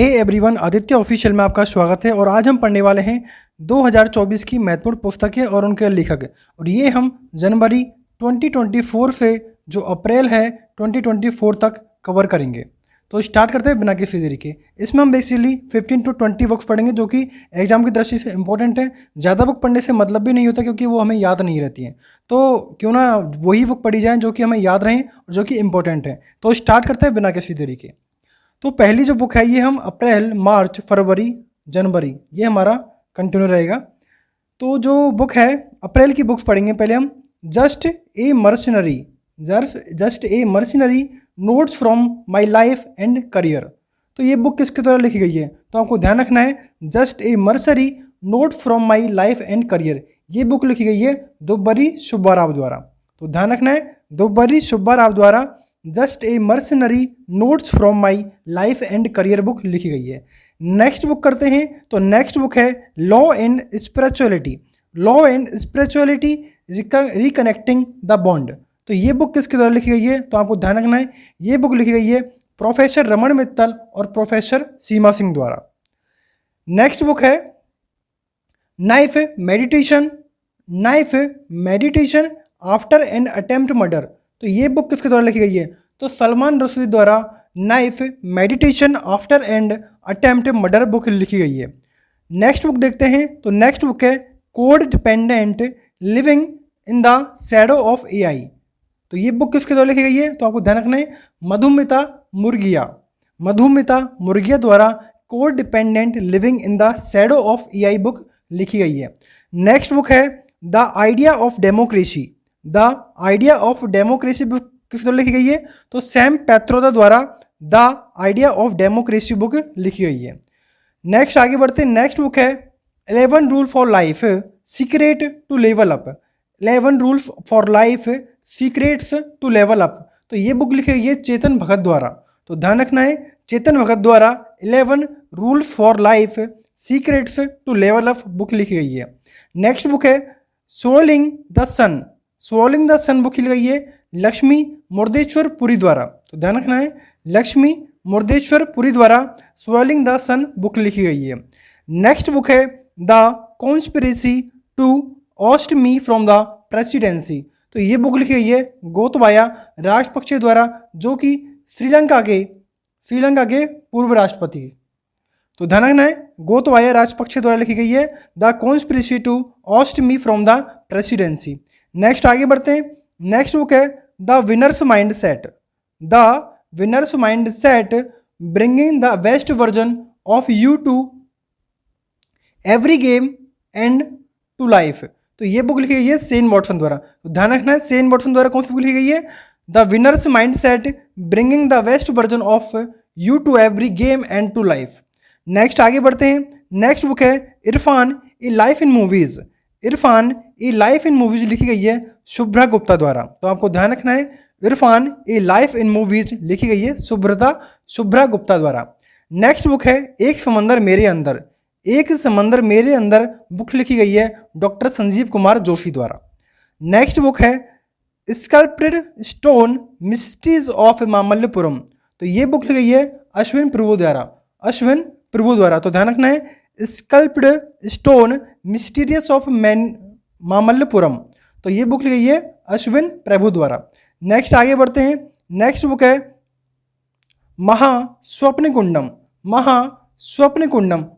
Hey everyone, Aditya official में आपका स्वागत है। और आज हम पढ़ने वाले हैं 2024 की महत्वपूर्ण पुस्तकें और उनके लेखक। और ये हम जनवरी 2024 से जो अप्रैल है 2024 तक कवर करेंगे। तो स्टार्ट करते हैं बिना किसी देरी के। इसमें हम बेसिकली 15 to 20 बुक्स पढ़ेंगे जो कि एग्जाम की दृष्टि से इंपॉर्टेंट है। ज़्यादा बुक पढ़ने से मतलब भी नहीं होता क्योंकि वो हमें याद नहीं रहती हैं। तो क्यों ना वही बुक पढ़ी जाए जो कि हमें याद रहें और जो कि इंपॉर्टेंट है। तो स्टार्ट करते हैं बिना किसी देरी के। तो पहली जो बुक है ये हम अप्रैल, मार्च, फरवरी, जनवरी ये हमारा कंटिन्यू रहेगा। तो जो बुक है अप्रैल की बुक्स पढ़ेंगे पहले हम। Just a mercenary notes from my life and career. तो ये बुक किसके द्वारा लिखी गई है? तो आपको ध्यान रखना है, just a mercenary notes from my life and career. ये बुक लिखी गई है दुब्बरी सुब्बा राव द्वारा। तो ध्यान रखना है, दुब्बरी सुब्बा राव द्वारा just a mercenary notes from my life and career book लिखी गई है। नेक्स्ट बुक करते हैं। तो नेक्स्ट बुक है law and spirituality reconnecting the bond. तो ये बुक किसके द्वारा लिखी गई है? तो आपको ध्यान रखना है, ये बुक लिखी गई है प्रोफेसर रमन मित्तल और प्रोफेसर सीमा सिंह द्वारा। नेक्स्ट बुक है knife meditation after an attempt murder. तो ये बुक किसके द्वारा लिखी गई है? तो सलमान रश्दी द्वारा knife meditation after and attempt murder book लिखी गई है। नेक्स्ट बुक देखते हैं। तो नेक्स्ट बुक है code dependent living in the shadow of AI. तो ये बुक किसके द्वारा लिखी गई है? तो आपको ध्यान रखना है, मधुमिता मुर्गिया द्वारा code dependent living in the shadow of AI book लिखी गई है। नेक्स्ट बुक है the idea of democracy book किस द्वारा लिखी गई है? तो सैम पैत्रोदा द्वारा the idea of democracy book लिखी गई है। नेक्स्ट आगे बढ़ते हैं। नेक्स्ट बुक है 11 rule for life secret to level up. 11 rules for life secrets to level up. तो ये बुक लिखी गई है चेतन भगत द्वारा। तो ध्यान रखना है, चेतन भगत द्वारा 11 rules for life secrets to level up book लिखी गई है। नेक्स्ट बुक है स्वॉलिंग द सन बुक लिखी गई है लक्ष्मी मुर्देश्वर पुरी द्वारा। तो ध्यान रखना है, लक्ष्मी मुर्देश्वर पुरी द्वारा स्वॉलिंग द सन बुक लिखी गई है। नेक्स्ट बुक है the conspiracy to oust me from the presidency. तो ये बुक लिखी गई है गोतबाया राजपक्षे द्वारा, जो कि श्रीलंका के पूर्व राष्ट्रपति। तो ध्यान रखना है, गोतबाया राजपक्षे द्वारा लिखी गई है the conspiracy to oust me from the presidency. Next आगे बढ़ते हैं। नेक्स्ट बुक है the winners mindset bringing the best version of you to every game and to life. तो ये बुक लिखी गई है सेन वॉटसन द्वारा। तो ध्यान रखना है, सेन वॉटसन द्वारा कौन सी बुक लिखी गई है? The winners mindset bringing the best version of you to every game and to life. Next आगे बढ़ते हैं। नेक्स्ट बुक है Irfan a life in movies लिखी गई है शुभ्रा गुप्ता द्वारा। तो आपको ध्यान रखना है, Irfan a life in movies लिखी गई है शुभ्रा गुप्ता द्वारा। नेक्स्ट बुक है एक समंदर मेरे अंदर बुक लिखी गई है डॉक्टर संजीव कुमार जोशी द्वारा। नेक्स्ट बुक है sculpted stone mysteries of Mamallapuram. तो ये बुक लिखी गई है अश्विन प्रभु द्वारा। तो ध्यान रखना है, स्कल्प्ड स्टोन मिस्टीरियस ऑफ मामल्लपुरम। तो ये बुक लिखी गई है अश्विन प्रभु द्वारा। नेक्स्ट आगे बढ़ते हैं। नेक्स्ट बुक है महास्वप्नकुंडम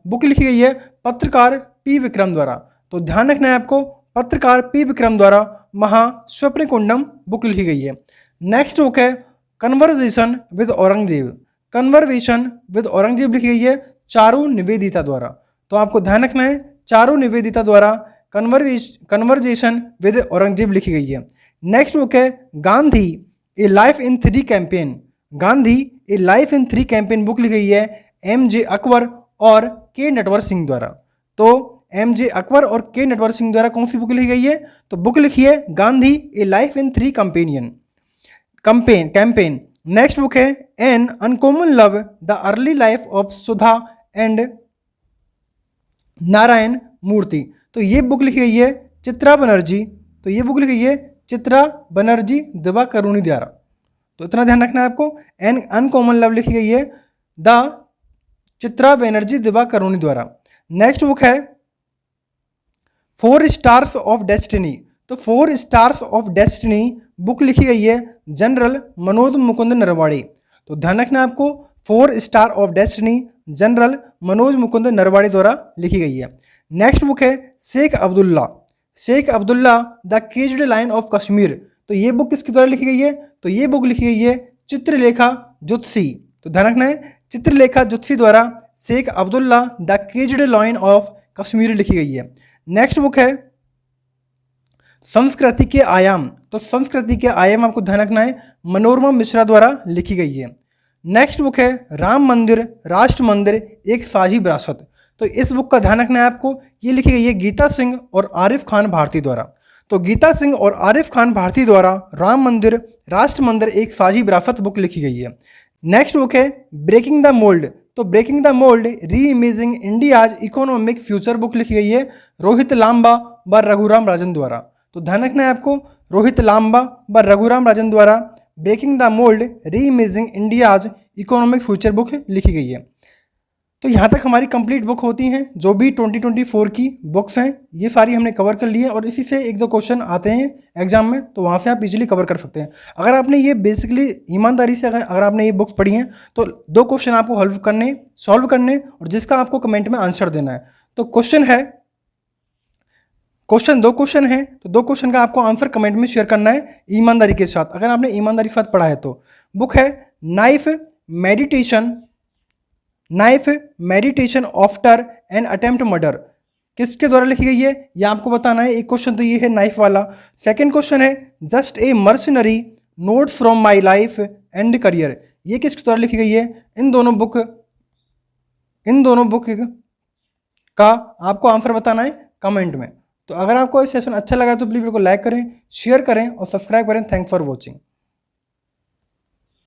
बुक लिखी गई है पत्रकार पी विक्रम द्वारा। तो ध्यान रखना है आपको, पत्रकार पी विक्रम द्वारा महास्वप्नकुंडम बुक लिखी गई है। नेक्स्ट बुक है कन्वर्सेशन विद औरंगजेब लिखी गई है चारू निवेदिता द्वारा। तो आपको ध्यान रखना है, चारू निवेदिता द्वारा कन्वर्सेशन विद औरंगजेब लिखी गई है। नेक्स्ट बुक है Gandhi a life in three campaign book लिखी गई है एम.जे. अकबर और के नटवर सिंह द्वारा। तो एम.जे. अकबर और के नटवर सिंह द्वारा कौन सी बुक लिखी गई है? तो बुक लिखी है Gandhi a life in three campaigns. Next book है an uncommon love the early life of Sudha and Narayan Murthy. तो ये बुक लिखी गई है चित्रा बनर्जी दिवाकरुणी द्वारा। तो इतना ध्यान रखना है आपको। एन अनकॉमन लव लिखी गई है द चित्रा बनर्जी दिवाकरुणी द्वारा। नेक्स्ट बुक है 4 स्टार्स ऑफ डेस्टिनी। तो 4 स्टार्स ऑफ डेस्टिनी बुक लिखी गई है जनरल मनोज मुकुंद नरवाड़ी। तो ध्यान रखना आपको, 4 star of destiny general Manoj Mukund Naravane द्वारा लिखी गई है। नेक्स्ट बुक है Sheikh Abdullah the caged line of Kashmir. तो ये बुक किसके द्वारा लिखी गई है? तो ये बुक लिखी गई है चित्रलेखा जुत्सी। तो ध्यान रखना है, चित्रलेखा जुत्सी द्वारा Sheikh Abdullah the caged line of Kashmir लिखी गई है। नेक्स्ट बुक है संस्कृति के आयाम। तो संस्कृति के आयाम आपको ध्यान रखना है, मनोरमा मिश्रा द्वारा लिखी गई है। नेक्स्ट बुक है राम मंदिर राष्ट्र मंदिर एक साझी विरासत। तो इस बुक का ध्यान रखना है आपको, ये लिखी गई है गीता सिंह और आरिफ खान भारती द्वारा। तो गीता सिंह और आरिफ खान भारती द्वारा राम मंदिर राष्ट्र मंदिर एक साझी विरासत बुक लिखी गई है। नेक्स्ट बुक है ब्रेकिंग द मोल्ड। तो ब्रेकिंग द मोल्ड री imaging India's economic future book लिखी गई है रोहित लांबा व रघुराम राजन द्वारा। तो ध्यान रखना है आपको, रोहित लांबा व रघुराम राजन द्वारा ब्रेकिंग द मोल्ड री imaging India's economic future book लिखी गई है। तो यहाँ तक हमारी कंप्लीट बुक होती हैं, जो भी 2024 की बुक्स हैं ये सारी हमने कवर कर ली है, और इसी से 1-2 क्वेश्चन आते हैं एग्जाम में, तो वहाँ से आप इजीली कवर कर सकते हैं। अगर आपने ये बेसिकली ईमानदारी से अगर आपने ये बुक्स पढ़ी हैं तो 2 क्वेश्चन आपको सॉल्व करने और जिसका आपको कमेंट में आंसर देना है। तो दो क्वेश्चन है, तो 2 क्वेश्चन का आपको आंसर कमेंट में शेयर करना है ईमानदारी के साथ, अगर आपने ईमानदारी के साथ पढ़ा है तो। बुक है knife meditation after an attempt murder, किसके द्वारा लिखी गई है ये आपको बताना है। एक क्वेश्चन तो ये है नाइफ वाला। सेकंड क्वेश्चन है just A mercenary notes from my life and career, ये किसके द्वारा लिखी गई है। इन दोनों बुक का आपको आंसर बताना है कमेंट में। तो अगर आपको ये सेशन अच्छा लगा तो प्लीज़ वीडियो को लाइक करें, शेयर करें और सब्सक्राइब करें। Thanks for watching.